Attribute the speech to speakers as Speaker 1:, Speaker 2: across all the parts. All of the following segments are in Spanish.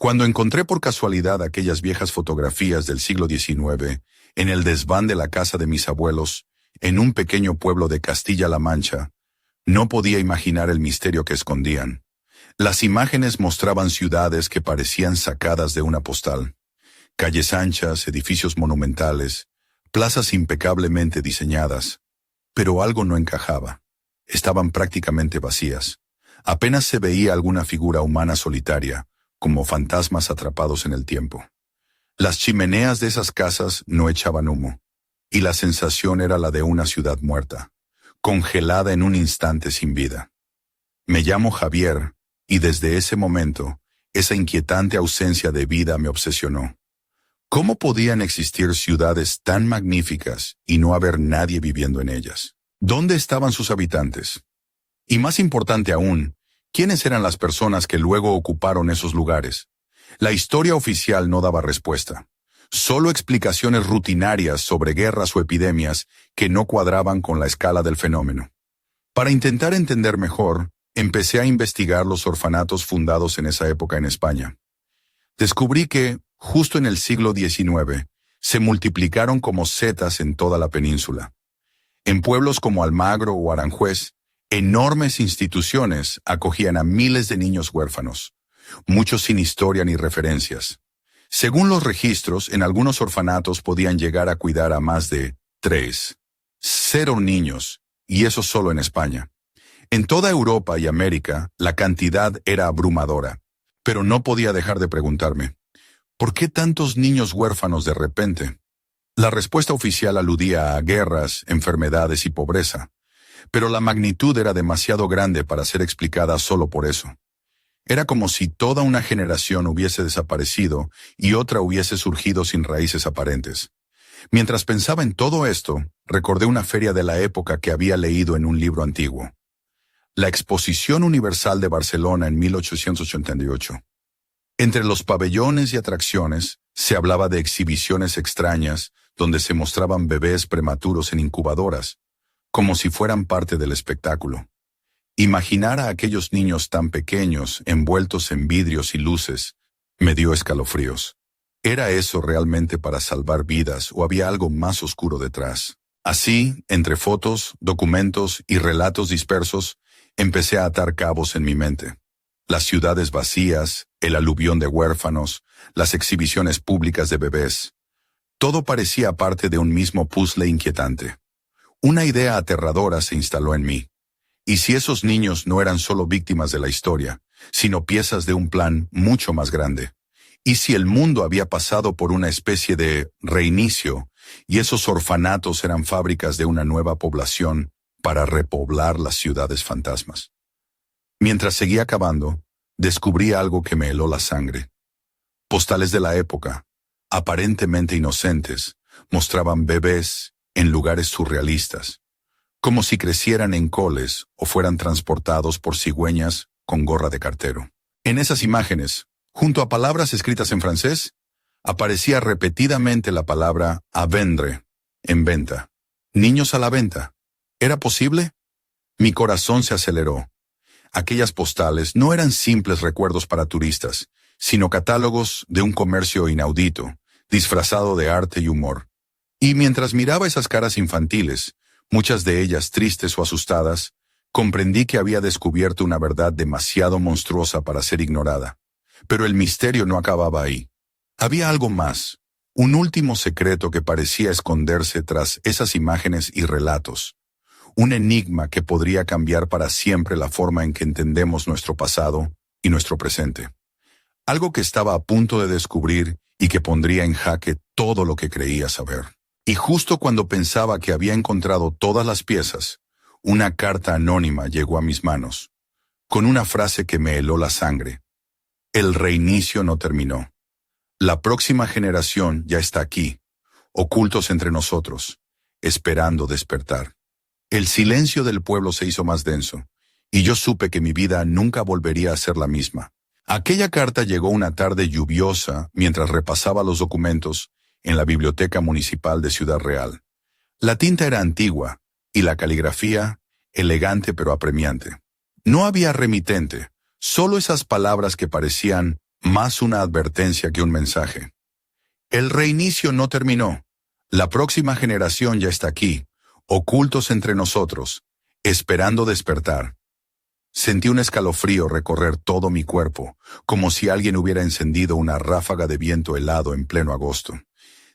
Speaker 1: Cuando encontré por casualidad aquellas viejas fotografías del siglo XIX en el desván de la casa de mis abuelos, en un pequeño pueblo de Castilla-La Mancha, no podía imaginar el misterio que escondían. Las imágenes mostraban ciudades que parecían sacadas de una postal. Calles anchas, edificios monumentales, plazas impecablemente diseñadas. Pero algo no encajaba. Estaban prácticamente vacías. Apenas se veía alguna figura humana solitaria, como fantasmas atrapados en el tiempo. Las chimeneas de esas casas no echaban humo, y la sensación era la de una ciudad muerta, congelada en un instante sin vida. Me llamo Javier, y desde ese momento, esa inquietante ausencia de vida me obsesionó. ¿Cómo podían existir ciudades tan magníficas y no haber nadie viviendo en ellas? ¿Dónde estaban sus habitantes? Y más importante aún, ¿quiénes eran las personas que luego ocuparon esos lugares? La historia oficial no daba respuesta. Solo explicaciones rutinarias sobre guerras o epidemias que no cuadraban con la escala del fenómeno. Para intentar entender mejor, empecé a investigar los orfanatos fundados en esa época en España. Descubrí que, justo en el siglo XIX, se multiplicaron como setas en toda la península. En pueblos como Almagro o Aranjuez, enormes instituciones acogían a miles de niños huérfanos, muchos sin historia ni referencias. Según los registros, en algunos orfanatos podían llegar a cuidar a más de 0 niños, y eso solo en España. En toda Europa y América, la cantidad era abrumadora, pero no podía dejar de preguntarme, ¿por qué tantos niños huérfanos de repente? La respuesta oficial aludía a guerras, enfermedades y pobreza, pero la magnitud era demasiado grande para ser explicada solo por eso. Era como si toda una generación hubiese desaparecido y otra hubiese surgido sin raíces aparentes. Mientras pensaba en todo esto, recordé una feria de la época que había leído en un libro antiguo. La Exposición Universal de Barcelona en 1888. Entre los pabellones y atracciones, se hablaba de exhibiciones extrañas donde se mostraban bebés prematuros en incubadoras, como si fueran parte del espectáculo. Imaginar a aquellos niños tan pequeños, envueltos en vidrios y luces, me dio escalofríos. ¿Era eso realmente para salvar vidas o había algo más oscuro detrás? Así, entre fotos, documentos y relatos dispersos, empecé a atar cabos en mi mente. Las ciudades vacías, el aluvión de huérfanos, las exhibiciones públicas de bebés. Todo parecía parte de un mismo puzzle inquietante. Una idea aterradora se instaló en mí. ¿Y si esos niños no eran solo víctimas de la historia, sino piezas de un plan mucho más grande? ¿Y si el mundo había pasado por una especie de reinicio y esos orfanatos eran fábricas de una nueva población para repoblar las ciudades fantasmas? Mientras seguía cavando, descubrí algo que me heló la sangre. Postales de la época, aparentemente inocentes, mostraban bebés en lugares surrealistas, como si crecieran en coles o fueran transportados por cigüeñas con gorra de cartero. En esas imágenes, junto a palabras escritas en francés, aparecía repetidamente la palabra «à vendre», en venta. «Niños a la venta». ¿Era posible? Mi corazón se aceleró. Aquellas postales no eran simples recuerdos para turistas, sino catálogos de un comercio inaudito, disfrazado de arte y humor. Y mientras miraba esas caras infantiles, muchas de ellas tristes o asustadas, comprendí que había descubierto una verdad demasiado monstruosa para ser ignorada. Pero el misterio no acababa ahí. Había algo más, un último secreto que parecía esconderse tras esas imágenes y relatos. Un enigma que podría cambiar para siempre la forma en que entendemos nuestro pasado y nuestro presente. Algo que estaba a punto de descubrir y que pondría en jaque todo lo que creía saber. Y justo cuando pensaba que había encontrado todas las piezas, una carta anónima llegó a mis manos, con una frase que me heló la sangre. El reinicio no terminó. La próxima generación ya está aquí, ocultos entre nosotros, esperando despertar. El silencio del pueblo se hizo más denso, y yo supe que mi vida nunca volvería a ser la misma. Aquella carta llegó una tarde lluviosa mientras repasaba los documentos en la Biblioteca Municipal de Ciudad Real. La tinta era antigua, y la caligrafía, elegante pero apremiante. No había remitente, solo esas palabras que parecían Más una advertencia que un mensaje. El reinicio no terminó. La próxima generación ya está aquí, ocultos entre nosotros, esperando despertar. Sentí un escalofrío recorrer todo mi cuerpo, como si alguien hubiera encendido una ráfaga de viento helado en pleno agosto.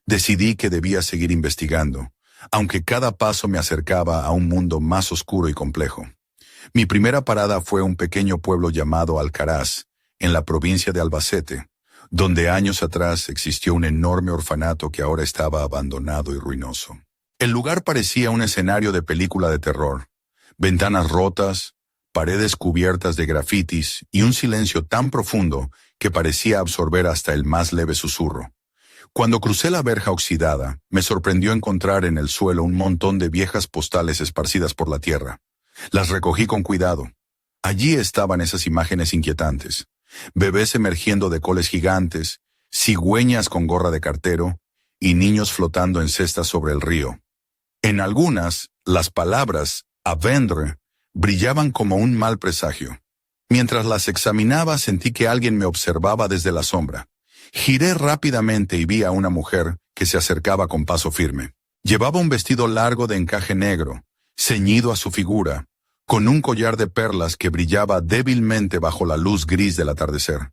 Speaker 1: Decidí que debía seguir investigando, aunque cada paso me acercaba a un mundo más oscuro y complejo. Mi primera parada fue un pequeño pueblo llamado Alcaraz, en la provincia de Albacete, donde años atrás existió un enorme orfanato que ahora estaba abandonado y ruinoso. El lugar parecía un escenario de película de terror. Ventanas rotas, paredes cubiertas de grafitis y un silencio tan profundo que parecía absorber hasta el más leve susurro. Cuando crucé la verja oxidada, me sorprendió encontrar en el suelo un montón de viejas postales esparcidas por la tierra. Las recogí con cuidado. Allí estaban esas imágenes inquietantes. Bebés emergiendo de coles gigantes, cigüeñas con gorra de cartero y niños flotando en cestas sobre el río. En algunas, las palabras «à vendre» brillaban como un mal presagio. Mientras las examinaba, sentí que alguien me observaba desde la sombra. Giré rápidamente y vi a una mujer que se acercaba con paso firme. Llevaba un vestido largo de encaje negro, ceñido a su figura, con un collar de perlas que brillaba débilmente bajo la luz gris del atardecer.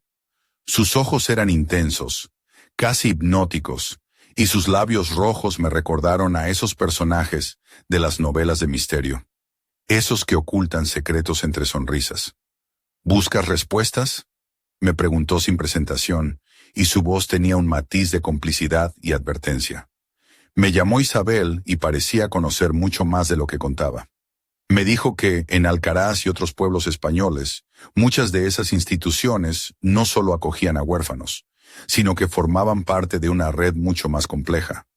Speaker 1: Sus ojos eran intensos, casi hipnóticos, y sus labios rojos me recordaron a esos personajes de las novelas de misterio, esos que ocultan secretos entre sonrisas. ¿Buscas respuestas?, me preguntó sin presentación, y su voz tenía un matiz de complicidad y advertencia. Me llamó Isabel y parecía conocer mucho más de lo que contaba. Me dijo que, en Alcaraz y otros pueblos españoles, muchas de esas instituciones no solo acogían a huérfanos, sino que formaban parte de una red mucho más compleja,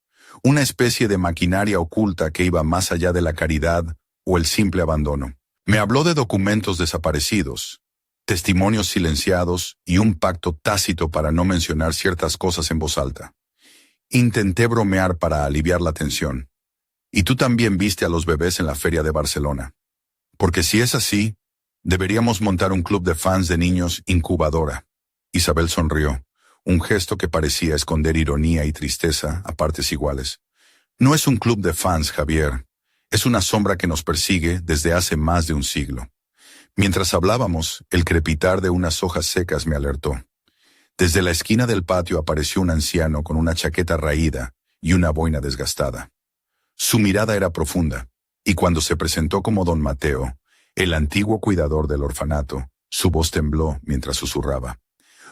Speaker 1: una especie de maquinaria oculta que iba más allá de la caridad o el simple abandono. Me habló de documentos desaparecidos, testimonios silenciados y un pacto tácito para no mencionar ciertas cosas en voz alta. Intenté bromear para aliviar la tensión. Y tú también viste a los bebés en la feria de Barcelona. Porque si es así, deberíamos montar un club de fans de niños incubadora. Isabel sonrió, un gesto que parecía esconder ironía y tristeza a partes iguales. No es un club de fans, Javier. Es una sombra que nos persigue desde hace más de un siglo. Mientras hablábamos, el crepitar de unas hojas secas me alertó. Desde la esquina del patio apareció un anciano con una chaqueta raída y una boina desgastada. Su mirada era profunda, y cuando se presentó como don Mateo, el antiguo cuidador del orfanato, su voz tembló mientras susurraba.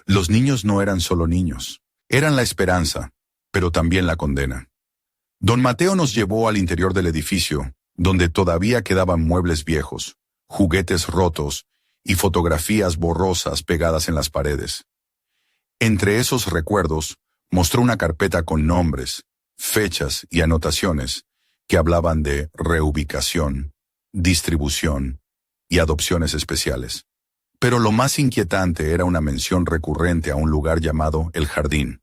Speaker 1: Los niños no eran solo niños, eran la esperanza, pero también la condena. Don Mateo nos llevó al interior del edificio, donde todavía quedaban muebles viejos, juguetes rotos y fotografías borrosas pegadas en las paredes. Entre esos recuerdos, mostró una carpeta con nombres, fechas y anotaciones que hablaban de reubicación, distribución y adopciones especiales. Pero lo más inquietante era una mención recurrente a un lugar llamado El Jardín,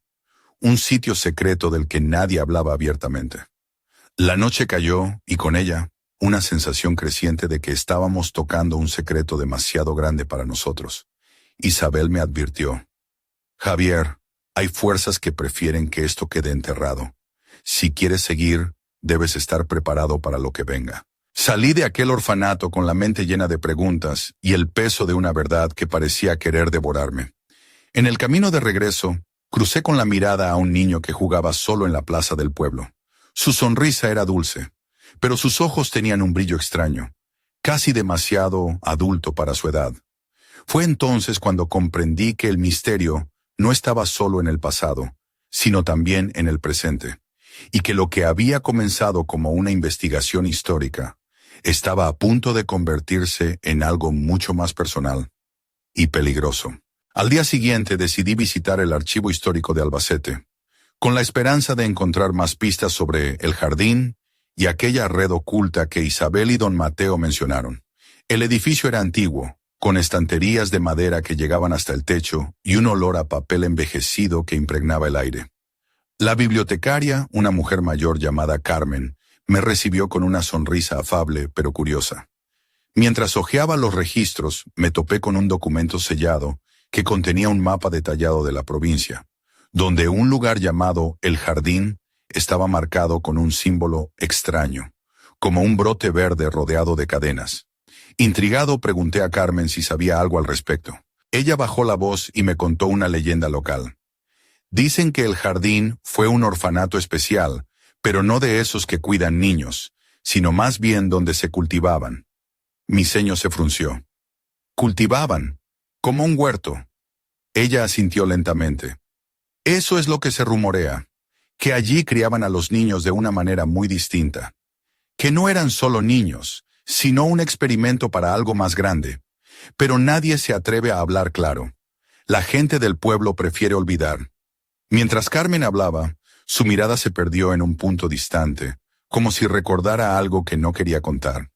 Speaker 1: un sitio secreto del que nadie hablaba abiertamente. La noche cayó y con ella una sensación creciente de que estábamos tocando un secreto demasiado grande para nosotros. Isabel me advirtió: Javier, hay fuerzas que prefieren que esto quede enterrado. Si quieres seguir, debes estar preparado para lo que venga. Salí de aquel orfanato con la mente llena de preguntas y el peso de una verdad que parecía querer devorarme. En el camino de regreso, crucé con la mirada a un niño que jugaba solo en la plaza del pueblo. Su sonrisa era dulce, pero sus ojos tenían un brillo extraño, casi demasiado adulto para su edad. Fue entonces cuando comprendí que el misterio no estaba solo en el pasado, sino también en el presente, y que lo que había comenzado como una investigación histórica estaba a punto de convertirse en algo mucho más personal y peligroso. Al día siguiente decidí visitar el Archivo Histórico de Albacete, con la esperanza de encontrar más pistas sobre el jardín y aquella red oculta que Isabel y don Mateo mencionaron. El edificio era antiguo, con estanterías de madera que llegaban hasta el techo y un olor a papel envejecido que impregnaba el aire. La bibliotecaria, una mujer mayor llamada Carmen, me recibió con una sonrisa afable pero curiosa. Mientras hojeaba los registros, me topé con un documento sellado que contenía un mapa detallado de la provincia, donde un lugar llamado El Jardín estaba marcado con un símbolo extraño, como un brote verde rodeado de cadenas. Intrigado, pregunté a Carmen si sabía algo al respecto. Ella bajó la voz y me contó una leyenda local. Dicen que El Jardín fue un orfanato especial, pero no de esos que cuidan niños, sino más bien donde se cultivaban. Mi ceño se frunció. Cultivaban, como un huerto. Ella asintió lentamente. Eso es lo que se rumorea, que allí criaban a los niños de una manera muy distinta. Que no eran solo niños, sino un experimento para algo más grande. Pero nadie se atreve a hablar claro. La gente del pueblo prefiere olvidar. Mientras Carmen hablaba, su mirada se perdió en un punto distante, como si recordara algo que no quería contar.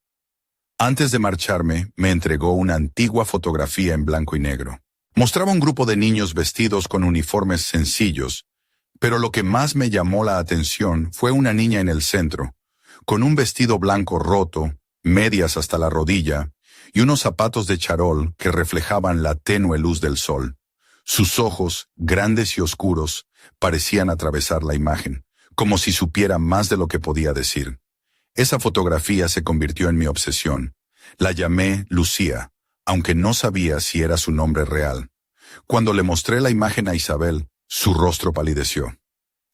Speaker 1: Antes de marcharme, me entregó una antigua fotografía en blanco y negro. Mostraba un grupo de niños vestidos con uniformes sencillos, pero lo que más me llamó la atención fue una niña en el centro, con un vestido blanco roto, medias hasta la rodilla, y unos zapatos de charol que reflejaban la tenue luz del sol. Sus ojos, grandes y oscuros, parecían atravesar la imagen, como si supiera más de lo que podía decir. Esa fotografía se convirtió en mi obsesión. La llamé Lucía, aunque no sabía si era su nombre real. Cuando le mostré la imagen a Isabel, su rostro palideció.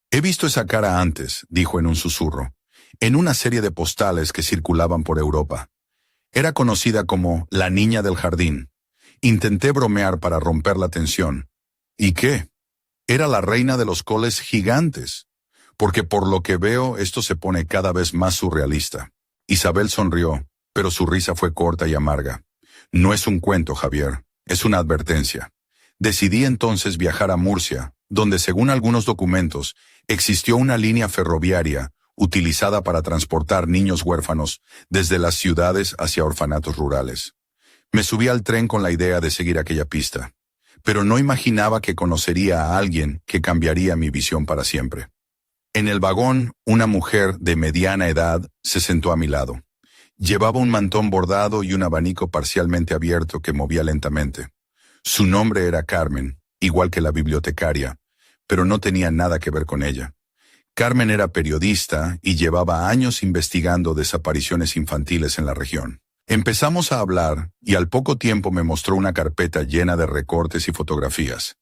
Speaker 1: «He visto esa cara antes», dijo en un susurro, en una serie de postales que circulaban por Europa. Era conocida como la Niña del Jardín. Intenté bromear para romper la tensión. ¿Y qué? Era la reina de los coles gigantes. Porque por lo que veo esto se pone cada vez más surrealista. Isabel sonrió, pero su risa fue corta y amarga. No es un cuento, Javier, es una advertencia. Decidí entonces viajar a Murcia, donde según algunos documentos existió una línea ferroviaria utilizada para transportar niños huérfanos desde las ciudades hacia orfanatos rurales. Me subí al tren con la idea de seguir aquella pista, pero no imaginaba que conocería a alguien que cambiaría mi visión para siempre. En el vagón, una mujer de mediana edad se sentó a mi lado. Llevaba un mantón bordado y un abanico parcialmente abierto que movía lentamente. Su nombre era Carmen, igual que la bibliotecaria, pero no tenía nada que ver con ella. Carmen era periodista y llevaba años investigando desapariciones infantiles en la región. Empezamos a hablar y al poco tiempo me mostró una carpeta llena de recortes y fotografías.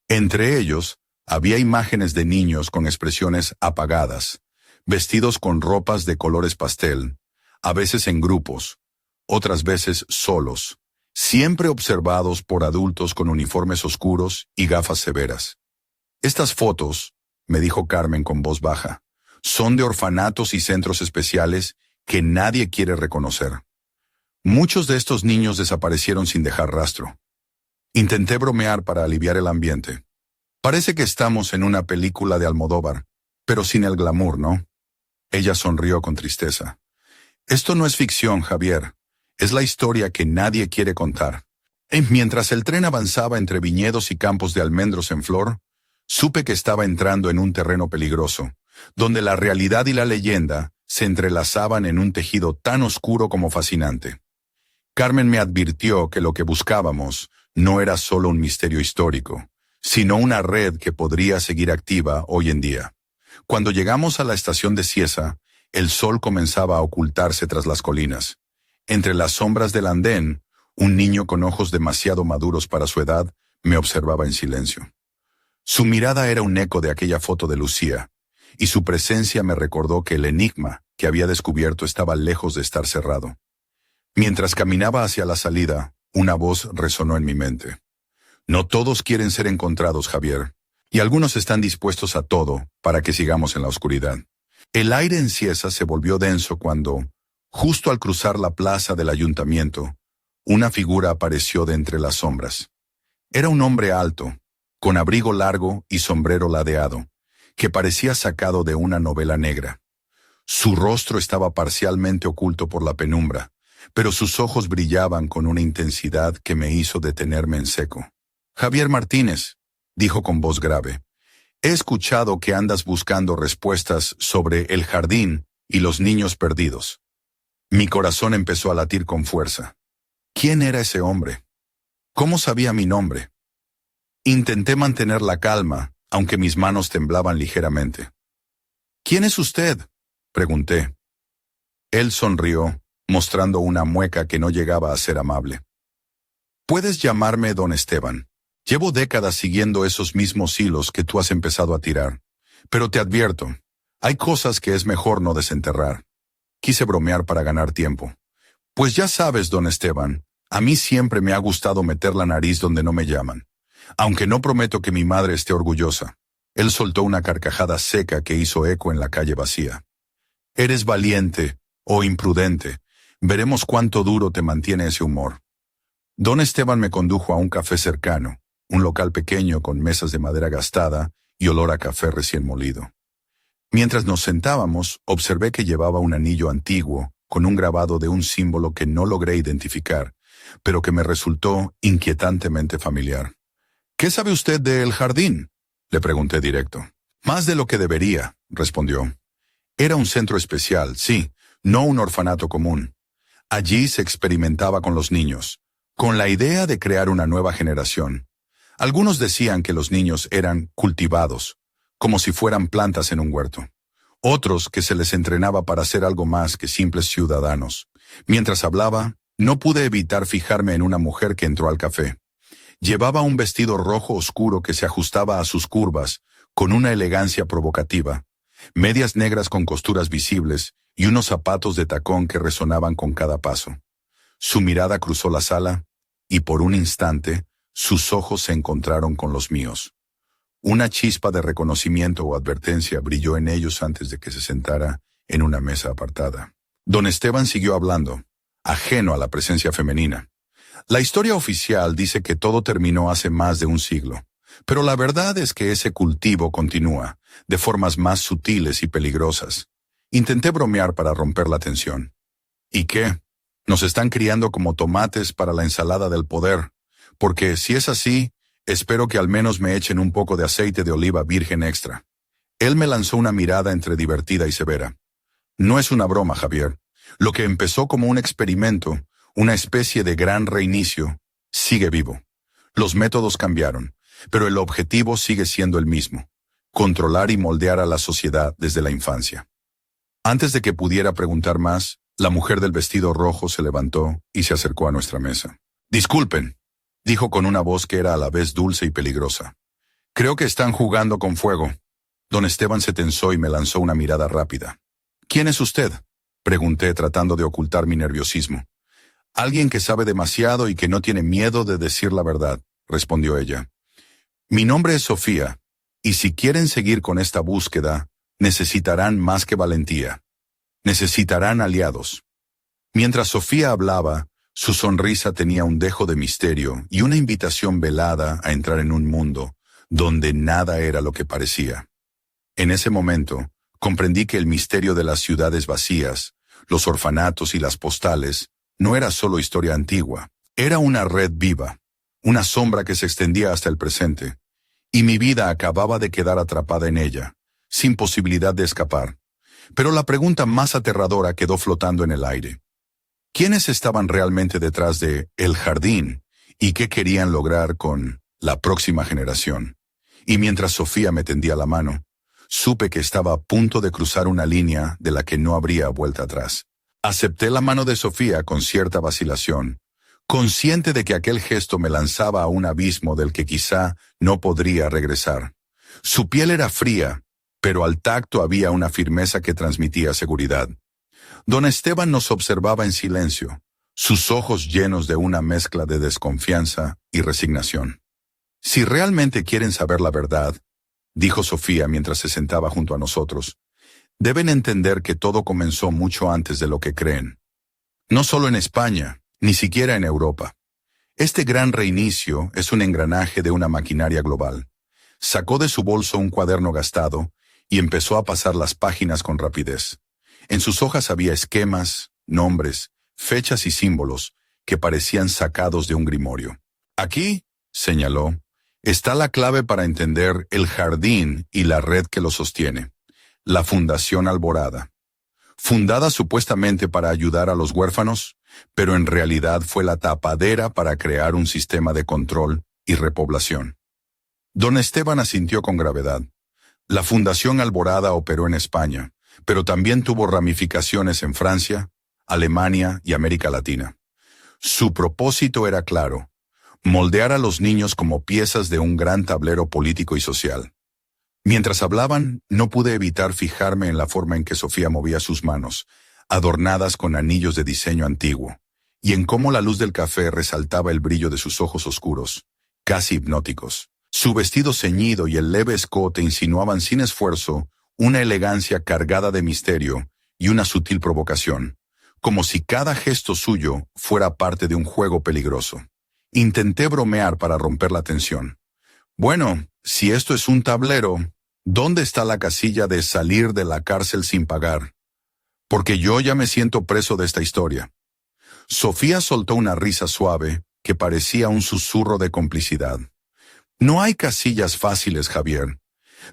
Speaker 1: Entre ellos, había imágenes de niños con expresiones apagadas, vestidos con ropas de colores pastel, a veces en grupos, otras veces solos, siempre observados por adultos con uniformes oscuros y gafas severas. Estas fotos, me dijo Carmen con voz baja, son de orfanatos y centros especiales que nadie quiere reconocer. Muchos de estos niños desaparecieron sin dejar rastro. Intenté bromear para aliviar el ambiente. Parece que estamos en una película de Almodóvar, pero sin el glamour, ¿no? Ella sonrió con tristeza. Esto no es ficción, Javier. Es la historia que nadie quiere contar. Mientras el tren avanzaba entre viñedos y campos de almendros en flor, supe que estaba entrando en un terreno peligroso, donde la realidad y la leyenda se entrelazaban en un tejido tan oscuro como fascinante. Carmen me advirtió que lo que buscábamos no era solo un misterio histórico, sino una red que podría seguir activa hoy en día. Cuando llegamos a la estación de Cieza, el sol comenzaba a ocultarse tras las colinas. Entre las sombras del andén, un niño con ojos demasiado maduros para su edad me observaba en silencio. Su mirada era un eco de aquella foto de Lucía, y su presencia me recordó que el enigma que había descubierto estaba lejos de estar cerrado. Mientras caminaba hacia la salida, una voz resonó en mi mente. No todos quieren ser encontrados, Javier, y algunos están dispuestos a todo para que sigamos en la oscuridad. El aire en Cieza se volvió denso cuando, justo al cruzar la plaza del ayuntamiento, una figura apareció de entre las sombras. Era un hombre alto, con abrigo largo y sombrero ladeado, que parecía sacado de una novela negra. Su rostro estaba parcialmente oculto por la penumbra, pero sus ojos brillaban con una intensidad que me hizo detenerme en seco. «Javier Martínez», dijo con voz grave, «he escuchado que andas buscando respuestas sobre el jardín y los niños perdidos». Mi corazón empezó a latir con fuerza. ¿Quién era ese hombre? ¿Cómo sabía mi nombre? Intenté mantener la calma, aunque mis manos temblaban ligeramente. ¿Quién es usted?, pregunté. Él sonrió, mostrando una mueca que no llegaba a ser amable. Puedes llamarme don Esteban. Llevo décadas siguiendo esos mismos hilos que tú has empezado a tirar. Pero te advierto, hay cosas que es mejor no desenterrar. Quise bromear para ganar tiempo. Pues ya sabes, don Esteban, a mí siempre me ha gustado meter la nariz donde no me llaman. Aunque no prometo que mi madre esté orgullosa. Él soltó una carcajada seca que hizo eco en la calle vacía. Eres valiente o imprudente. Veremos cuánto duro te mantiene ese humor. Don Esteban me condujo a un café cercano, un local pequeño con mesas de madera gastada y olor a café recién molido. Mientras nos sentábamos, observé que llevaba un anillo antiguo con un grabado de un símbolo que no logré identificar, pero que me resultó inquietantemente familiar. ¿Qué sabe usted del jardín?, le pregunté directo. Más de lo que debería, respondió. Era un centro especial, sí, no un orfanato común. Allí se experimentaba con los niños, con la idea de crear una nueva generación. Algunos decían que los niños eran cultivados, como si fueran plantas en un huerto. Otros que se les entrenaba para ser algo más que simples ciudadanos. Mientras hablaba, no pude evitar fijarme en una mujer que entró al café. Llevaba un vestido rojo oscuro que se ajustaba a sus curvas, con una elegancia provocativa, medias negras con costuras visibles y unos zapatos de tacón que resonaban con cada paso. Su mirada cruzó la sala, y por un instante, sus ojos se encontraron con los míos. Una chispa de reconocimiento o advertencia brilló en ellos antes de que se sentara en una mesa apartada. Don Esteban siguió hablando, ajeno a la presencia femenina. La historia oficial dice que todo terminó hace más de un siglo, pero la verdad es que ese cultivo continúa, de formas más sutiles y peligrosas. Intenté bromear para romper la tensión. ¿Y qué? Nos están criando como tomates para la ensalada del poder, porque si es así, espero que al menos me echen un poco de aceite de oliva virgen extra. Él me lanzó una mirada entre divertida y severa. No es una broma, Javier. Lo que empezó como un experimento, una especie de gran reinicio, sigue vivo. Los métodos cambiaron, pero el objetivo sigue siendo el mismo: controlar y moldear a la sociedad desde la infancia. Antes de que pudiera preguntar más, la mujer del vestido rojo se levantó y se acercó a nuestra mesa. Disculpen, dijo con una voz que era a la vez dulce y peligrosa. Creo que están jugando con fuego. Don Esteban se tensó y me lanzó una mirada rápida. ¿Quién es usted?, pregunté tratando de ocultar mi nerviosismo. Alguien que sabe demasiado y que no tiene miedo de decir la verdad, respondió ella. Mi nombre es Sofía, y si quieren seguir con esta búsqueda, necesitarán más que valentía. Necesitarán aliados. Mientras Sofía hablaba, su sonrisa tenía un dejo de misterio y una invitación velada a entrar en un mundo donde nada era lo que parecía. En ese momento, comprendí que el misterio de las ciudades vacías, los orfanatos y las postales, no era solo historia antigua, era una red viva, una sombra que se extendía hasta el presente, y mi vida acababa de quedar atrapada en ella, sin posibilidad de escapar. Pero la pregunta más aterradora quedó flotando en el aire. ¿Quiénes estaban realmente detrás de El Jardín y qué querían lograr con la próxima generación? Y mientras Sofía me tendía la mano, supe que estaba a punto de cruzar una línea de la que no habría vuelta atrás. Acepté la mano de Sofía con cierta vacilación, consciente de que aquel gesto me lanzaba a un abismo del que quizá no podría regresar. Su piel era fría, pero al tacto había una firmeza que transmitía seguridad. Don Esteban nos observaba en silencio, sus ojos llenos de una mezcla de desconfianza y resignación. Si realmente quieren saber la verdad, dijo Sofía mientras se sentaba junto a nosotros, deben entender que todo comenzó mucho antes de lo que creen. No solo en España, ni siquiera en Europa. Este gran reinicio es un engranaje de una maquinaria global. Sacó de su bolso un cuaderno gastado y empezó a pasar las páginas con rapidez. En sus hojas había esquemas, nombres, fechas y símbolos que parecían sacados de un grimorio. Aquí, señaló, está la clave para entender el jardín y la red que lo sostiene. La Fundación Alborada. Fundada supuestamente para ayudar a los huérfanos, pero en realidad fue la tapadera para crear un sistema de control y repoblación. Don Esteban asintió con gravedad. La Fundación Alborada operó en España, pero también tuvo ramificaciones en Francia, Alemania y América Latina. Su propósito era claro: moldear a los niños como piezas de un gran tablero político y social. Mientras hablaban, no pude evitar fijarme en la forma en que Sofía movía sus manos, adornadas con anillos de diseño antiguo, y en cómo la luz del café resaltaba el brillo de sus ojos oscuros, casi hipnóticos. Su vestido ceñido y el leve escote insinuaban sin esfuerzo una elegancia cargada de misterio y una sutil provocación, como si cada gesto suyo fuera parte de un juego peligroso. Intenté bromear para romper la tensión. Bueno, si esto es un tablero, ¿dónde está la casilla de salir de la cárcel sin pagar? Porque yo ya me siento preso de esta historia. Sofía soltó una risa suave que parecía un susurro de complicidad. No hay casillas fáciles, Javier,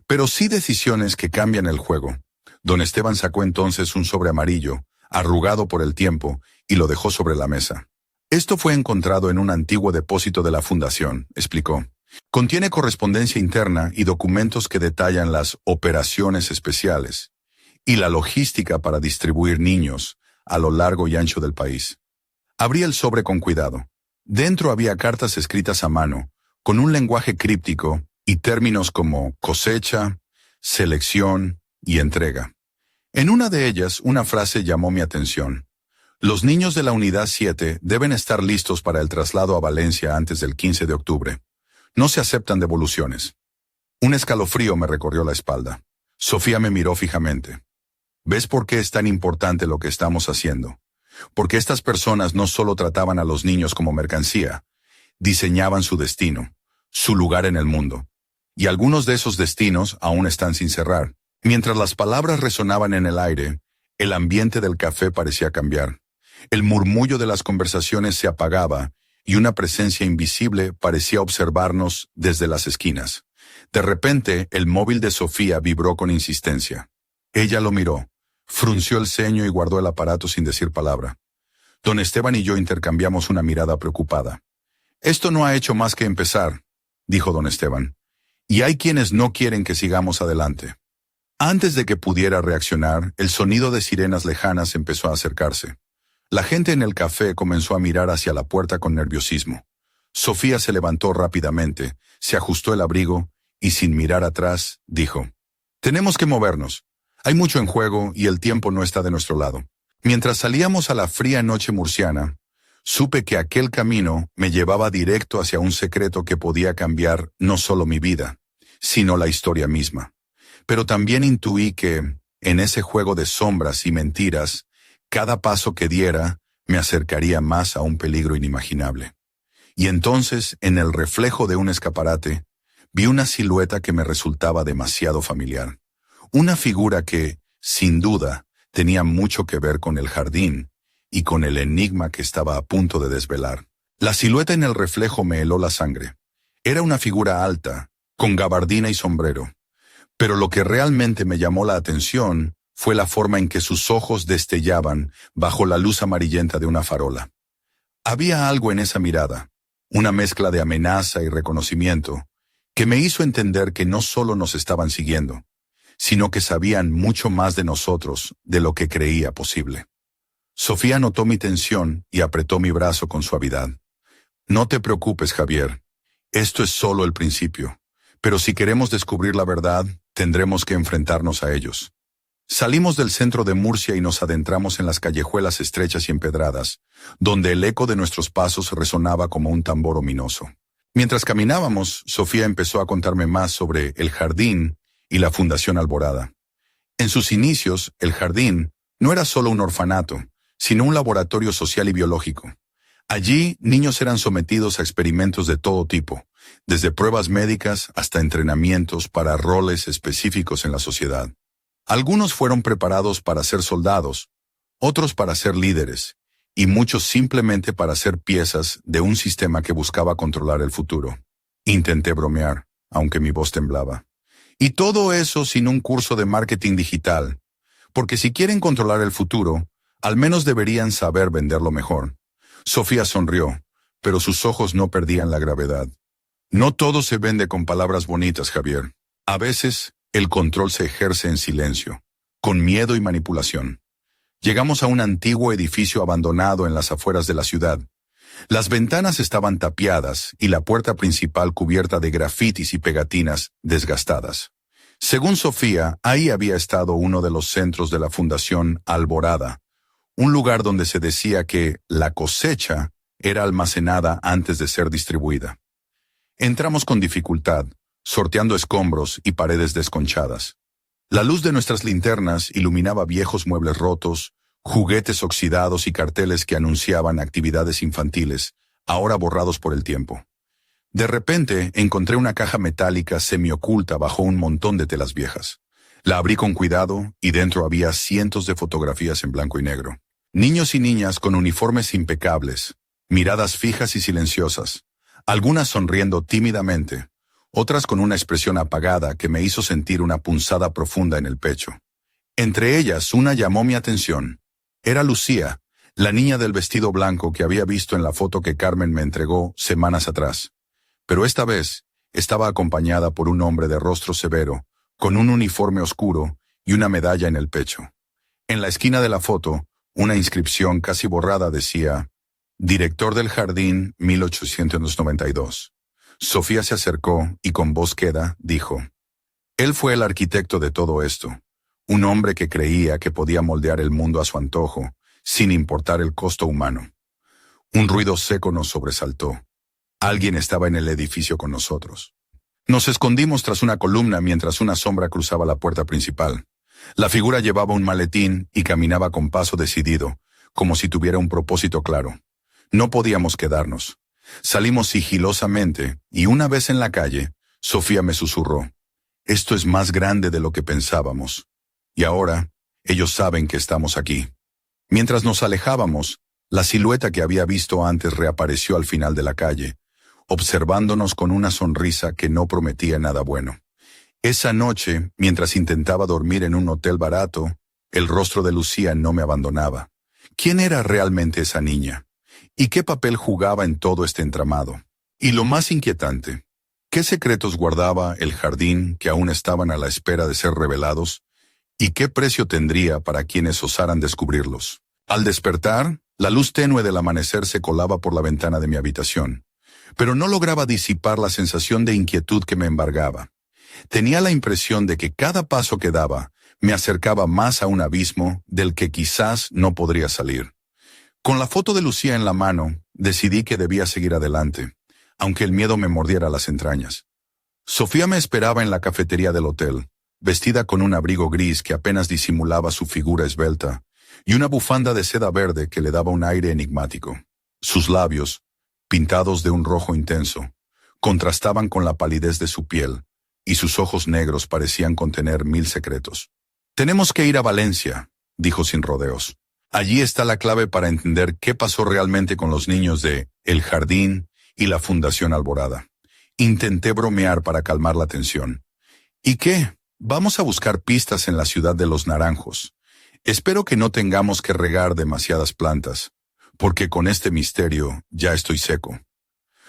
Speaker 1: pero sí decisiones que cambian el juego. Don Esteban sacó entonces un sobre amarillo, arrugado por el tiempo, y lo dejó sobre la mesa. Esto fue encontrado en un antiguo depósito de la Fundación, explicó. Contiene correspondencia interna y documentos que detallan las operaciones especiales y la logística para distribuir niños a lo largo y ancho del país. Abrí el sobre con cuidado. Dentro había cartas escritas a mano, con un lenguaje críptico y términos como cosecha, selección y entrega. En una de ellas, una frase llamó mi atención. Los niños de la Unidad 7 deben estar listos para el traslado a Valencia antes del 15 de octubre. No se aceptan devoluciones. Un escalofrío me recorrió la espalda. Sofía me miró fijamente. ¿Ves por qué es tan importante lo que estamos haciendo? Porque estas personas no solo trataban a los niños como mercancía, diseñaban su destino, su lugar en el mundo. Y algunos de esos destinos aún están sin cerrar. Mientras las palabras resonaban en el aire, el ambiente del café parecía cambiar. El murmullo de las conversaciones se apagaba y una presencia invisible parecía observarnos desde las esquinas. De repente, el móvil de Sofía vibró con insistencia. Ella lo miró, frunció el ceño y guardó el aparato sin decir palabra. Don Esteban y yo intercambiamos una mirada preocupada. Esto no ha hecho más que empezar, dijo don Esteban, y hay quienes no quieren que sigamos adelante. Antes de que pudiera reaccionar, el sonido de sirenas lejanas empezó a acercarse. La gente en el café comenzó a mirar hacia la puerta con nerviosismo. Sofía se levantó rápidamente, se ajustó el abrigo y sin mirar atrás, dijo: «Tenemos que movernos. Hay mucho en juego y el tiempo no está de nuestro lado». Mientras salíamos a la fría noche murciana, supe que aquel camino me llevaba directo hacia un secreto que podía cambiar no solo mi vida, sino la historia misma. Pero también intuí que, en ese juego de sombras y mentiras, cada paso que diera me acercaría más a un peligro inimaginable. Y entonces, en el reflejo de un escaparate, vi una silueta que me resultaba demasiado familiar. Una figura que, sin duda, tenía mucho que ver con el jardín y con el enigma que estaba a punto de desvelar. La silueta en el reflejo me heló la sangre. Era una figura alta, con gabardina y sombrero. Pero lo que realmente me llamó la atención fue la forma en que sus ojos destellaban bajo la luz amarillenta de una farola. Había algo en esa mirada, una mezcla de amenaza y reconocimiento, que me hizo entender que no solo nos estaban siguiendo, sino que sabían mucho más de nosotros de lo que creía posible. Sofía notó mi tensión y apretó mi brazo con suavidad. «No te preocupes, Javier. Esto es solo el principio. Pero si queremos descubrir la verdad, tendremos que enfrentarnos a ellos». Salimos del centro de Murcia y nos adentramos en las callejuelas estrechas y empedradas, donde el eco de nuestros pasos resonaba como un tambor ominoso. Mientras caminábamos, Sofía empezó a contarme más sobre el jardín y la Fundación Alborada. En sus inicios, el jardín no era solo un orfanato, sino un laboratorio social y biológico. Allí, niños eran sometidos a experimentos de todo tipo, desde pruebas médicas hasta entrenamientos para roles específicos en la sociedad. Algunos fueron preparados para ser soldados, otros para ser líderes, y muchos simplemente para ser piezas de un sistema que buscaba controlar el futuro. Intenté bromear, aunque mi voz temblaba. Y todo eso sin un curso de marketing digital, porque si quieren controlar el futuro, al menos deberían saber venderlo mejor. Sofía sonrió, pero sus ojos no perdían la gravedad. No todo se vende con palabras bonitas, Javier. A veces, el control se ejerce en silencio, con miedo y manipulación. Llegamos a un antiguo edificio abandonado en las afueras de la ciudad. Las ventanas estaban tapiadas y la puerta principal cubierta de grafitis y pegatinas desgastadas. Según Sofía, ahí había estado uno de los centros de la Fundación Alborada, un lugar donde se decía que la cosecha era almacenada antes de ser distribuida. Entramos con dificultad, sorteando escombros y paredes desconchadas. La luz de nuestras linternas iluminaba viejos muebles rotos, juguetes oxidados y carteles que anunciaban actividades infantiles, ahora borrados por el tiempo. De repente encontré una caja metálica semioculta bajo un montón de telas viejas. La abrí con cuidado y dentro había cientos de fotografías en blanco y negro. Niños y niñas con uniformes impecables, miradas fijas y silenciosas, algunas sonriendo tímidamente, otras con una expresión apagada que me hizo sentir una punzada profunda en el pecho. Entre ellas, una llamó mi atención. Era Lucía, la niña del vestido blanco que había visto en la foto que Carmen me entregó semanas atrás. Pero esta vez estaba acompañada por un hombre de rostro severo, con un uniforme oscuro y una medalla en el pecho. En la esquina de la foto, una inscripción casi borrada decía: Director del Jardín 1892. Sofía se acercó y con voz queda dijo: Él fue el arquitecto de todo esto, un hombre que creía que podía moldear el mundo a su antojo, sin importar el costo humano. Un ruido seco nos sobresaltó. Alguien estaba en el edificio con nosotros. Nos escondimos tras una columna mientras una sombra cruzaba la puerta principal. La figura llevaba un maletín y caminaba con paso decidido, como si tuviera un propósito claro. No podíamos quedarnos. Salimos sigilosamente y una vez en la calle, Sofía me susurró: Esto es más grande de lo que pensábamos. Y ahora, ellos saben que estamos aquí. Mientras nos alejábamos, la silueta que había visto antes reapareció al final de la calle, observándonos con una sonrisa que no prometía nada bueno. Esa noche, mientras intentaba dormir en un hotel barato, el rostro de Lucía no me abandonaba. ¿Quién era realmente esa niña? ¿Y qué papel jugaba en todo este entramado? Y lo más inquietante, ¿qué secretos guardaba el jardín que aún estaban a la espera de ser revelados? ¿Y qué precio tendría para quienes osaran descubrirlos? Al despertar, la luz tenue del amanecer se colaba por la ventana de mi habitación, pero no lograba disipar la sensación de inquietud que me embargaba. Tenía la impresión de que cada paso que daba me acercaba más a un abismo del que quizás no podría salir. Con la foto de Lucía en la mano, decidí que debía seguir adelante, aunque el miedo me mordiera las entrañas. Sofía me esperaba en la cafetería del hotel, vestida con un abrigo gris que apenas disimulaba su figura esbelta, y una bufanda de seda verde que le daba un aire enigmático. Sus labios, pintados de un rojo intenso, contrastaban con la palidez de su piel, y sus ojos negros parecían contener 1000 secretos. «Tenemos que ir a Valencia», dijo sin rodeos. «Allí está la clave para entender qué pasó realmente con los niños de El Jardín y la Fundación Alborada». Intenté bromear para calmar la tensión. «¿Y qué? Vamos a buscar pistas en la ciudad de los naranjos. Espero que no tengamos que regar demasiadas plantas, porque con este misterio ya estoy seco».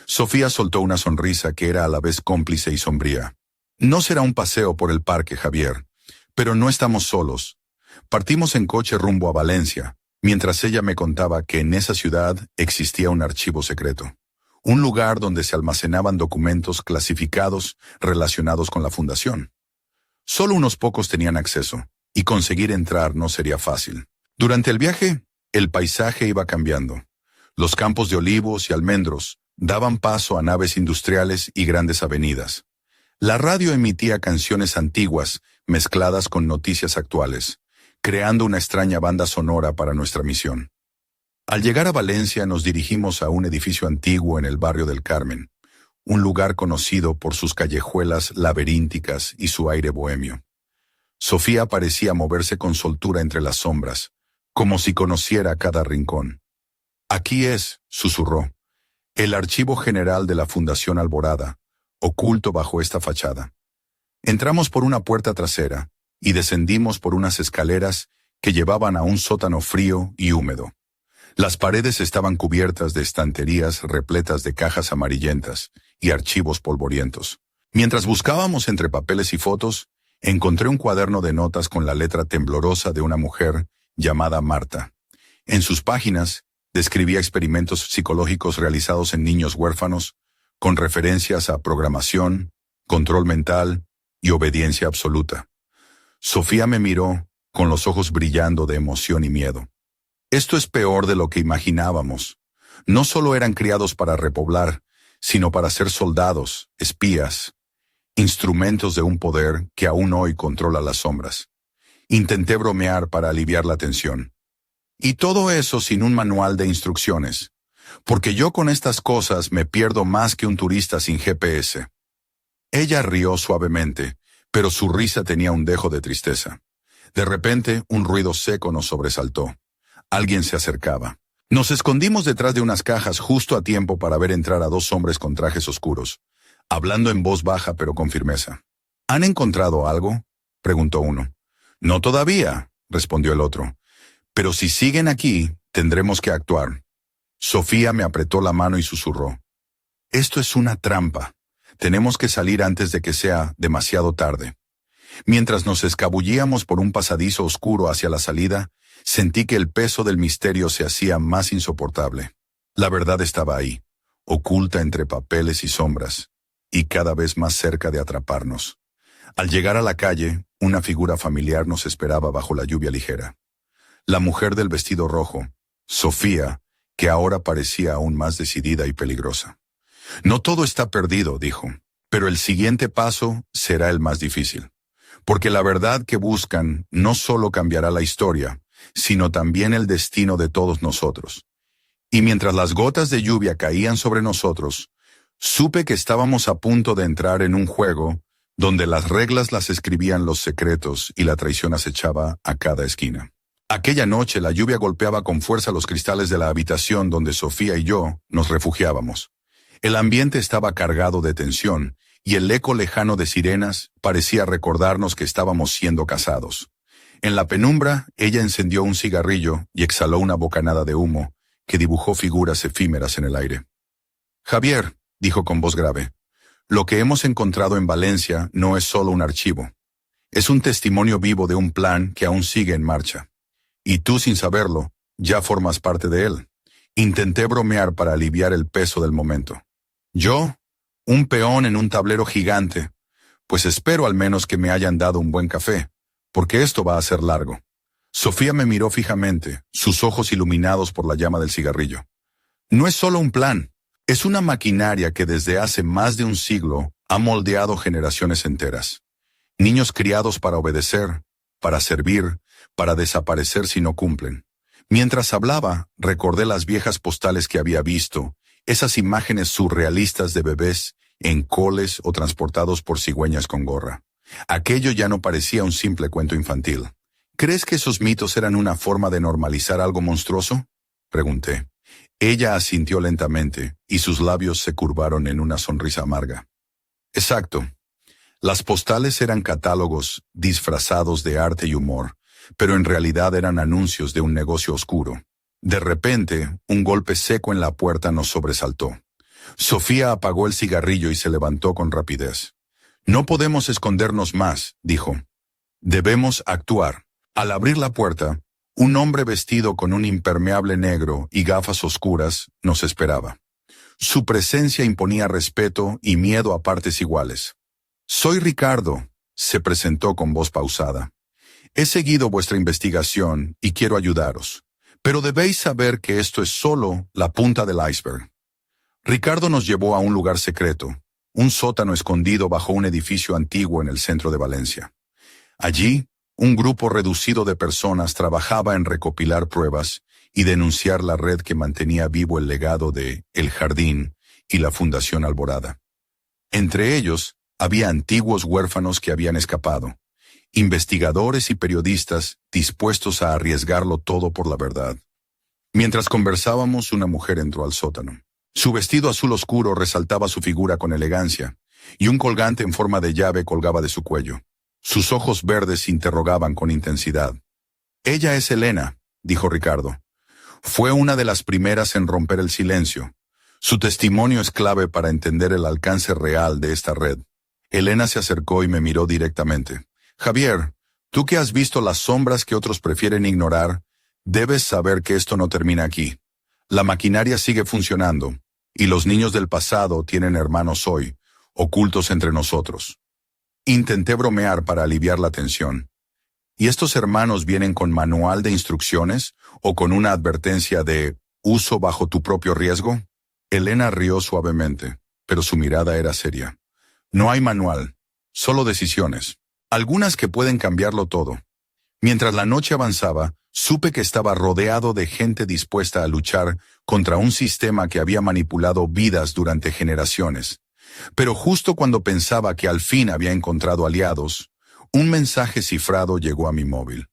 Speaker 1: Sofía soltó una sonrisa que era a la vez cómplice y sombría. «No será un paseo por el parque, Javier, pero no estamos solos. Partimos en coche rumbo a Valencia, mientras ella me contaba que en esa ciudad existía un archivo secreto, un lugar donde se almacenaban documentos clasificados relacionados con la fundación. Solo unos pocos tenían acceso, y conseguir entrar no sería fácil. Durante el viaje, el paisaje iba cambiando. Los campos de olivos y almendros daban paso a naves industriales y grandes avenidas. La radio emitía canciones antiguas mezcladas con noticias actuales, creando una extraña banda sonora para nuestra misión. Al llegar a Valencia nos dirigimos a un edificio antiguo en el barrio del Carmen, un lugar conocido por sus callejuelas laberínticas y su aire bohemio. Sofía parecía moverse con soltura entre las sombras, como si conociera cada rincón. «Aquí es», susurró, «el archivo general de la Fundación Alborada, oculto bajo esta fachada». Entramos por una puerta trasera y descendimos por unas escaleras que llevaban a un sótano frío y húmedo. Las paredes estaban cubiertas de estanterías repletas de cajas amarillentas y archivos polvorientos. Mientras buscábamos entre papeles y fotos, encontré un cuaderno de notas con la letra temblorosa de una mujer llamada Marta. En sus páginas, describía experimentos psicológicos realizados en niños huérfanos, con referencias a programación, control mental y obediencia absoluta. Sofía me miró, con los ojos brillando de emoción y miedo. Esto es peor de lo que imaginábamos. No solo eran criados para repoblar, sino para ser soldados, espías, instrumentos de un poder que aún hoy controla las sombras. Intenté bromear para aliviar la tensión. Y todo eso sin un manual de instrucciones, porque yo con estas cosas me pierdo más que un turista sin GPS. Ella rió suavemente, pero su risa tenía un dejo de tristeza. De repente, un ruido seco nos sobresaltó. Alguien se acercaba. Nos escondimos detrás de unas cajas justo a tiempo para ver entrar a dos hombres con trajes oscuros, hablando en voz baja pero con firmeza. ¿Han encontrado algo?, preguntó uno. No todavía, respondió el otro. Pero si siguen aquí, tendremos que actuar. Sofía me apretó la mano y susurró. Esto es una trampa. Tenemos que salir antes de que sea demasiado tarde. Mientras nos escabullíamos por un pasadizo oscuro hacia la salida, sentí que el peso del misterio se hacía más insoportable. La verdad estaba ahí, oculta entre papeles y sombras, y cada vez más cerca de atraparnos. Al llegar a la calle, una figura familiar nos esperaba bajo la lluvia ligera. La mujer del vestido rojo, Sofía, que ahora parecía aún más decidida y peligrosa. No todo está perdido, dijo, pero el siguiente paso será el más difícil. Porque la verdad que buscan no solo cambiará la historia, sino también el destino de todos nosotros. Y mientras las gotas de lluvia caían sobre nosotros, supe que estábamos a punto de entrar en un juego donde las reglas las escribían los secretos y la traición acechaba a cada esquina. Aquella noche la lluvia golpeaba con fuerza los cristales de la habitación donde Sofía y yo nos refugiábamos. El ambiente estaba cargado de tensión, y el eco lejano de sirenas parecía recordarnos que estábamos siendo cazados. En la penumbra, ella encendió un cigarrillo y exhaló una bocanada de humo que dibujó figuras efímeras en el aire. Javier, dijo con voz grave, lo que hemos encontrado en Valencia no es solo un archivo. Es un testimonio vivo de un plan que aún sigue en marcha. Y tú, sin saberlo, ya formas parte de él. Intenté bromear para aliviar el peso del momento. ¿Yo? Un peón en un tablero gigante. Pues espero al menos que me hayan dado un buen café, porque esto va a ser largo. Sofía me miró fijamente, sus ojos iluminados por la llama del cigarrillo. No es solo un plan, es una maquinaria que desde hace más de un siglo ha moldeado generaciones enteras. Niños criados para obedecer, para servir, para desaparecer si no cumplen. Mientras hablaba, recordé las viejas postales que había visto, esas imágenes surrealistas de bebés en coles o transportados por cigüeñas con gorra. Aquello ya no parecía un simple cuento infantil. ¿Crees que esos mitos eran una forma de normalizar algo monstruoso?, pregunté. Ella asintió lentamente, y sus labios se curvaron en una sonrisa amarga. Exacto. Las postales eran catálogos disfrazados de arte y humor, pero en realidad eran anuncios de un negocio oscuro. De repente, un golpe seco en la puerta nos sobresaltó. Sofía apagó el cigarrillo y se levantó con rapidez. No podemos escondernos más, dijo. Debemos actuar. Al abrir la puerta, un hombre vestido con un impermeable negro y gafas oscuras nos esperaba. Su presencia imponía respeto y miedo a partes iguales. Soy Ricardo, se presentó con voz pausada. He seguido vuestra investigación y quiero ayudaros, pero debéis saber que esto es solo la punta del iceberg. Ricardo nos llevó a un lugar secreto, un sótano escondido bajo un edificio antiguo en el centro de Valencia. Allí, un grupo reducido de personas trabajaba en recopilar pruebas y denunciar la red que mantenía vivo el legado de El Jardín y la Fundación Alborada. Entre ellos, había antiguos huérfanos que habían escapado, investigadores y periodistas dispuestos a arriesgarlo todo por la verdad. Mientras conversábamos, una mujer entró al sótano. Su vestido azul oscuro resaltaba su figura con elegancia, y un colgante en forma de llave colgaba de su cuello. Sus ojos verdes interrogaban con intensidad. Ella es Elena, dijo Ricardo. Fue una de las primeras en romper el silencio. Su testimonio es clave para entender el alcance real de esta red. Elena se acercó y me miró directamente. Javier, tú que has visto las sombras que otros prefieren ignorar, debes saber que esto no termina aquí. La maquinaria sigue funcionando, y los niños del pasado tienen hermanos hoy, ocultos entre nosotros. Intenté bromear para aliviar la tensión. ¿Y estos hermanos vienen con manual de instrucciones o con una advertencia de uso bajo tu propio riesgo? Elena rió suavemente, pero su mirada era seria. No hay manual, solo decisiones, algunas que pueden cambiarlo todo. Mientras la noche avanzaba, supe que estaba rodeado de gente dispuesta a luchar contra un sistema que había manipulado vidas durante generaciones. Pero justo cuando pensaba que al fin había encontrado aliados, un mensaje cifrado llegó a mi móvil.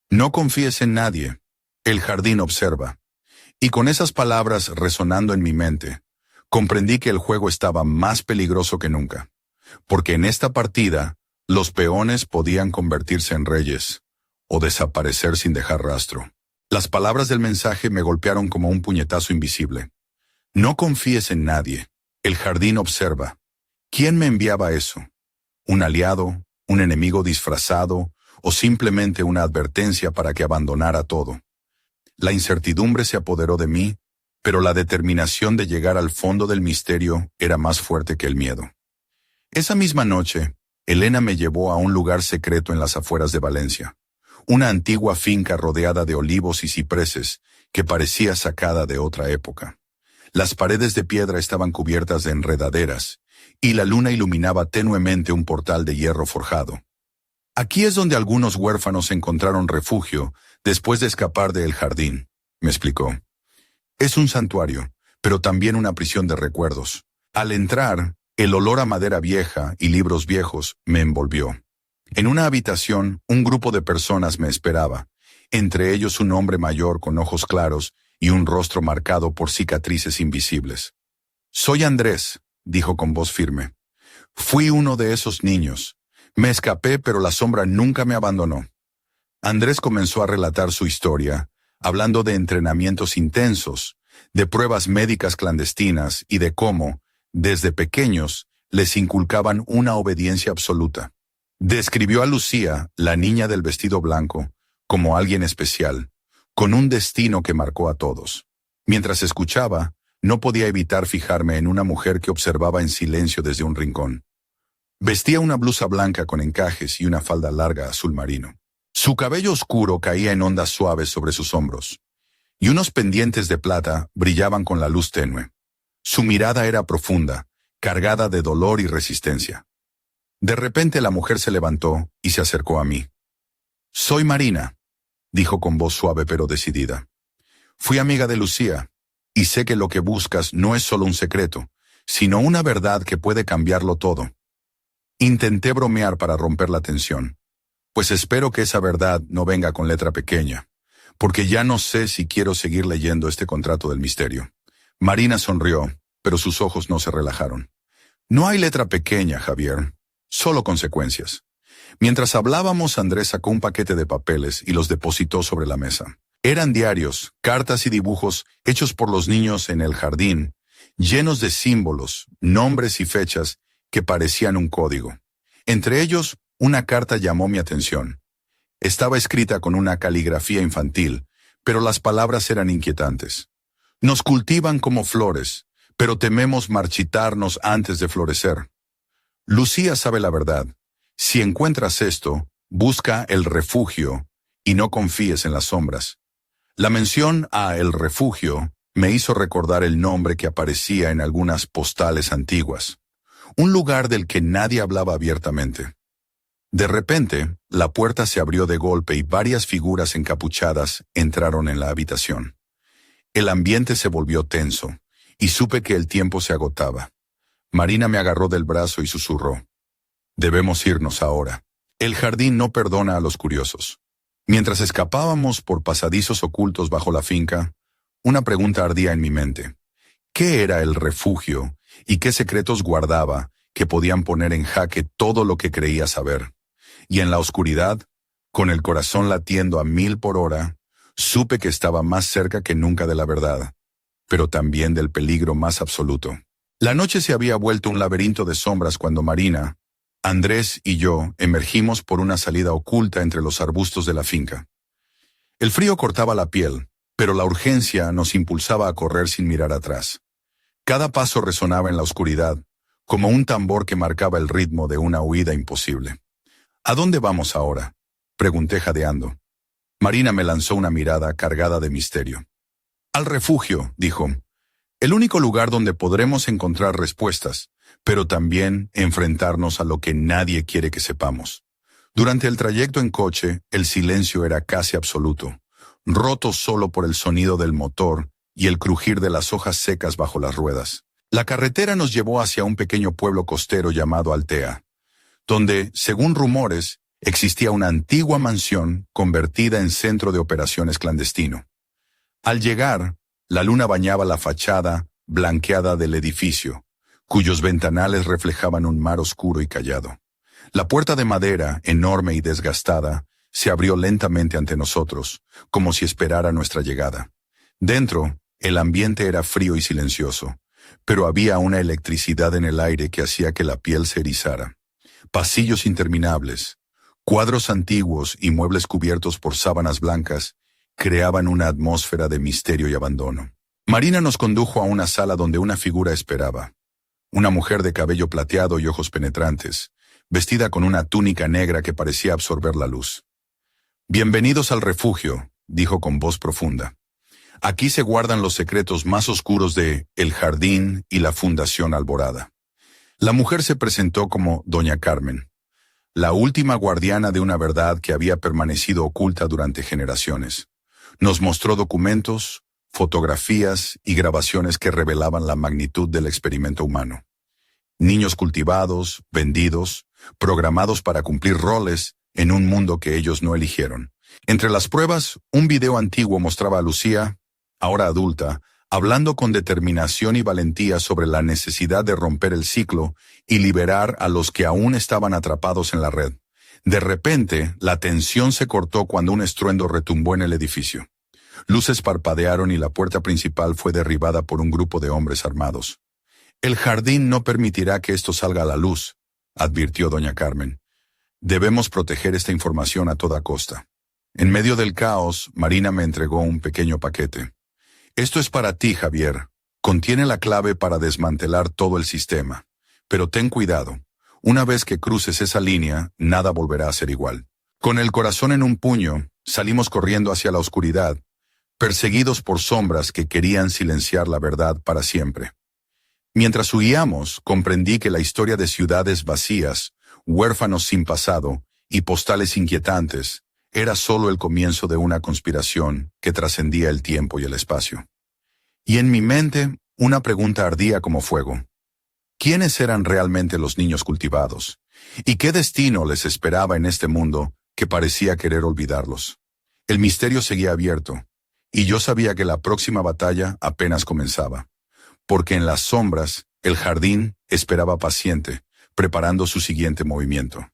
Speaker 1: No confíes en nadie. El jardín observa. Y con esas palabras resonando en mi mente, comprendí que el juego estaba más peligroso que nunca. Porque en esta partida, los peones podían convertirse en reyes o desaparecer sin dejar rastro. Las palabras del mensaje me golpearon como un puñetazo invisible. No confíes en nadie. El jardín observa. ¿Quién me enviaba eso? ¿Un aliado? ¿Un enemigo disfrazado? ¿O simplemente una advertencia para que abandonara todo? La incertidumbre se apoderó de mí, pero la determinación de llegar al fondo del misterio era más fuerte que el miedo. Esa misma noche, Elena me llevó a un lugar secreto en las afueras de Valencia. Una antigua finca rodeada de olivos y cipreses que parecía sacada de otra época. Las paredes de piedra estaban cubiertas de enredaderas, y la luna iluminaba tenuemente un portal de hierro forjado. Aquí es donde algunos huérfanos encontraron refugio después de escapar del jardín, me explicó. Es un santuario, pero también una prisión de recuerdos. Al entrar, el olor a madera vieja y libros viejos me envolvió. En una habitación, un grupo de personas me esperaba, entre ellos un hombre mayor con ojos claros y un rostro marcado por cicatrices invisibles. Soy Andrés, dijo con voz firme. Fui uno de esos niños. Me escapé, pero la sombra nunca me abandonó. Andrés comenzó a relatar su historia, hablando de entrenamientos intensos, de pruebas médicas clandestinas y de cómo, desde pequeños, les inculcaban una obediencia absoluta. Describió a Lucía, la niña del vestido blanco, como alguien especial, con un destino que marcó a todos. Mientras escuchaba, no podía evitar fijarme en una mujer que observaba en silencio desde un rincón. Vestía una blusa blanca con encajes y una falda larga azul marino. Su cabello oscuro caía en ondas suaves sobre sus hombros, y unos pendientes de plata brillaban con la luz tenue. Su mirada era profunda, cargada de dolor y resistencia. De repente la mujer se levantó y se acercó a mí. Soy Marina, dijo con voz suave pero decidida. Fui amiga de Lucía, y sé que lo que buscas no es solo un secreto, sino una verdad que puede cambiarlo todo. Intenté bromear para romper la tensión, pues espero que esa verdad no venga con letra pequeña, porque ya no sé si quiero seguir leyendo este contrato del misterio. Marina sonrió, pero sus ojos no se relajaron. No hay letra pequeña, Javier, solo consecuencias. Mientras hablábamos, Andrés sacó un paquete de papeles y los depositó sobre la mesa. Eran diarios, cartas y dibujos hechos por los niños en el jardín, llenos de símbolos, nombres y fechas que parecían un código. Entre ellos, una carta llamó mi atención. Estaba escrita con una caligrafía infantil, pero las palabras eran inquietantes. Nos cultivan como flores, pero tememos marchitarnos antes de florecer. Lucía sabe la verdad. Si encuentras esto, busca el refugio y no confíes en las sombras. La mención a el refugio me hizo recordar el nombre que aparecía en algunas postales antiguas. Un lugar del que nadie hablaba abiertamente. De repente, la puerta se abrió de golpe y varias figuras encapuchadas entraron en la habitación. El ambiente se volvió tenso, y supe que el tiempo se agotaba. Marina me agarró del brazo y susurró. Debemos irnos ahora. El jardín no perdona a los curiosos. Mientras escapábamos por pasadizos ocultos bajo la finca, una pregunta ardía en mi mente. ¿Qué era el refugio y qué secretos guardaba que podían poner en jaque todo lo que creía saber? Y en la oscuridad, con el corazón latiendo a 1000 por hora, supe que estaba más cerca que nunca de la verdad. pero también del peligro más absoluto. La noche se había vuelto un laberinto de sombras cuando Marina, Andrés y yo emergimos por una salida oculta entre los arbustos de la finca. El frío cortaba la piel, pero la urgencia nos impulsaba a correr sin mirar atrás. Cada paso resonaba en la oscuridad, como un tambor que marcaba el ritmo de una huida imposible. ¿A dónde vamos ahora?, pregunté jadeando. Marina me lanzó una mirada cargada de misterio. Al refugio, dijo. El único lugar donde podremos encontrar respuestas, pero también enfrentarnos a lo que nadie quiere que sepamos. Durante el trayecto en coche, el silencio era casi absoluto, roto solo por el sonido del motor y el crujir de las hojas secas bajo las ruedas. La carretera nos llevó hacia un pequeño pueblo costero llamado Altea, donde, según rumores, existía una antigua mansión convertida en centro de operaciones clandestino. Al llegar, la luna bañaba la fachada blanqueada del edificio, cuyos ventanales reflejaban un mar oscuro y callado. La puerta de madera, enorme y desgastada, se abrió lentamente ante nosotros, como si esperara nuestra llegada. Dentro, el ambiente era frío y silencioso, pero había una electricidad en el aire que hacía que la piel se erizara. Pasillos interminables, cuadros antiguos y muebles cubiertos por sábanas blancas creaban una atmósfera de misterio y abandono. Marina nos condujo a una sala donde una figura esperaba. Una mujer de cabello plateado y ojos penetrantes, vestida con una túnica negra que parecía absorber la luz. «Bienvenidos al refugio», dijo con voz profunda. «Aquí se guardan los secretos más oscuros de El Jardín y la Fundación Alborada». La mujer se presentó como Doña Carmen, la última guardiana de una verdad que había permanecido oculta durante generaciones. Nos mostró documentos, fotografías y grabaciones que revelaban la magnitud del experimento humano. Niños cultivados, vendidos, programados para cumplir roles en un mundo que ellos no eligieron. Entre las pruebas, un video antiguo mostraba a Lucía, ahora adulta, hablando con determinación y valentía sobre la necesidad de romper el ciclo y liberar a los que aún estaban atrapados en la red. De repente, la tensión se cortó cuando un estruendo retumbó en el edificio. Luces parpadearon y la puerta principal fue derribada por un grupo de hombres armados. «El jardín no permitirá que esto salga a la luz», advirtió doña Carmen. «Debemos proteger esta información a toda costa». En medio del caos, Marina me entregó un pequeño paquete. «Esto es para ti, Javier. Contiene la clave para desmantelar todo el sistema. Pero ten cuidado. Una vez que cruces esa línea, nada volverá a ser igual». Con el corazón en un puño, salimos corriendo hacia la oscuridad, perseguidos por sombras que querían silenciar la verdad para siempre. Mientras huíamos, comprendí que la historia de ciudades vacías, huérfanos sin pasado y postales inquietantes era solo el comienzo de una conspiración que trascendía el tiempo y el espacio. Y en mi mente, una pregunta ardía como fuego. ¿Quiénes eran realmente los niños cultivados? ¿Y qué destino les esperaba en este mundo que parecía querer olvidarlos? El misterio seguía abierto, y yo sabía que la próxima batalla apenas comenzaba, porque en las sombras, el jardín esperaba paciente, preparando su siguiente movimiento.